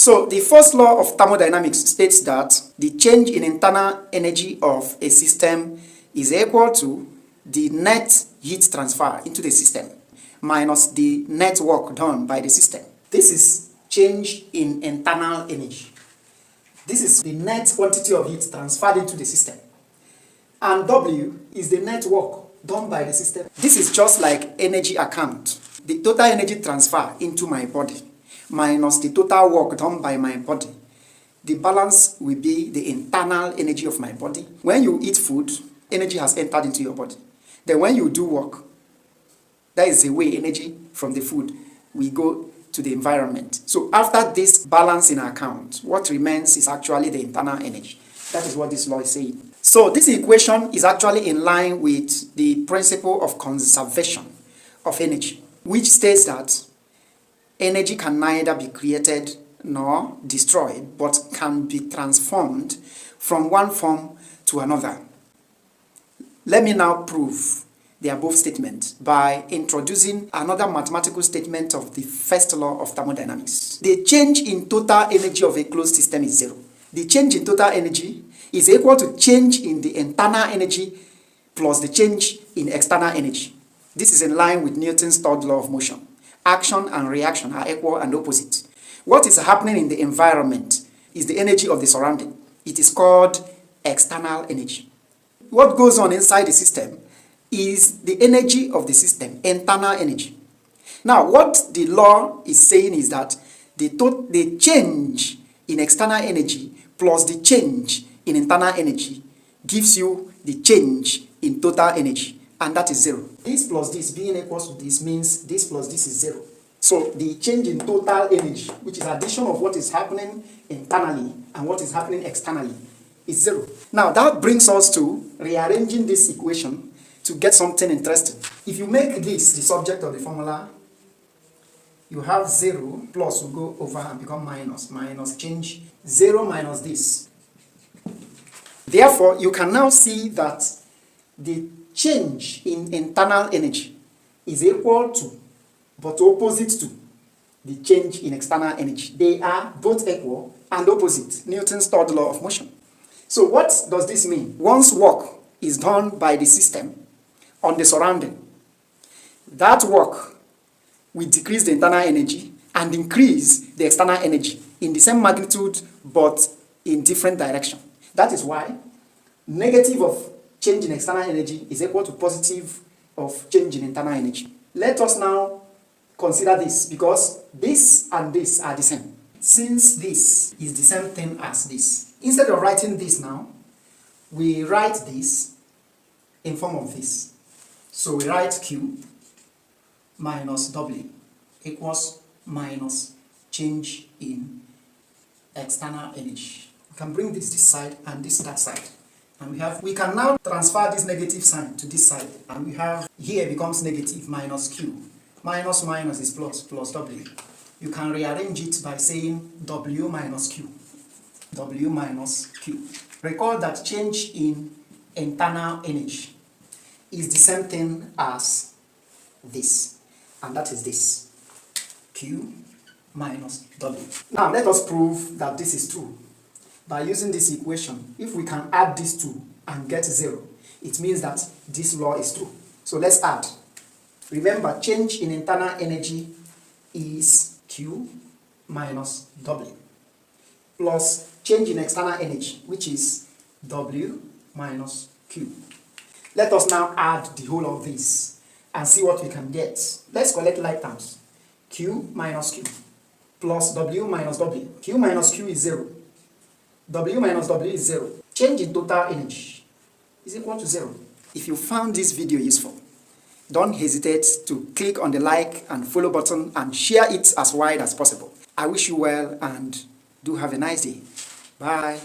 So the first law of thermodynamics states that the change in internal energy of a system is equal to the net heat transfer into the system minus the net work done by the system. This is change in internal energy. This is the net quantity of heat transferred into the system. And W is the net work done by the system. This is just like energy account. The total energy transfer into my body minus the total work done by my body. The balance will be the internal energy of my body. When you eat food, energy has entered into your body. Then when you do work, that is the way energy from the food will go to the environment. So after this balance in account, what remains is actually the internal energy. That is what this law is saying. So this equation is actually in line with the principle of conservation of energy, which states that energy can neither be created nor destroyed, but can be transformed from one form to another. Let me now prove the above statement by introducing another mathematical statement of the first law of thermodynamics. The change in total energy of a closed system is zero. The change in total energy is equal to change in the internal energy plus the change in external energy. This is in line with Newton's third law of motion. Action and reaction are equal and opposite. What is happening in the environment is the energy of the surrounding. It is called external energy. What goes on inside the system is the energy of the system, internal energy. Now, what the law is saying is that the change in external energy plus the change in internal energy gives you the change in total energy, and that is zero. This plus this being equal to this means this plus this is zero. So the change in total energy, which is addition of what is happening internally and what is happening externally, is zero. Now that brings us to rearranging this equation to get something interesting. If you make this the subject of the formula, you have 0 plus will go over and become minus. Minus change 0 minus this. Therefore, you can now see that the change in internal energy is equal to, but opposite to, the change in external energy. They are both equal and opposite. Newton's third law of motion. So what does this mean? Once work is done by the system on the surrounding, that work will decrease the internal energy and increase the external energy in the same magnitude but in different direction. That is why negative of change in external energy is equal to positive of change in internal energy. Let us now consider this, because this and this are the same. Since this is the same thing as this, instead of writing this now, we write this in form of this. So we write Q minus W equals minus change in external energy. We can bring this side and this that side. And we can now transfer this negative sign to this side. And we have here becomes negative minus Q. Minus minus is plus, plus W. You can rearrange it by saying W minus Q. W minus Q. Recall that change in internal energy is the same thing as this. And that is this. Q minus W. Now let us prove that this is true. By using this equation, if we can add these two and get 0, it means that this law is true. So let's add. Remember, change in internal energy is Q minus W, plus change in external energy, which is W minus Q. Let us now add the whole of this and see what we can get. Let's collect like terms. Q minus Q plus W minus W. Q minus Q is 0. W minus W is 0. Change in total energy is equal to 0. If you found this video useful, don't hesitate to click on the like and follow button and share it as wide as possible. I wish you well and do have a nice day. Bye.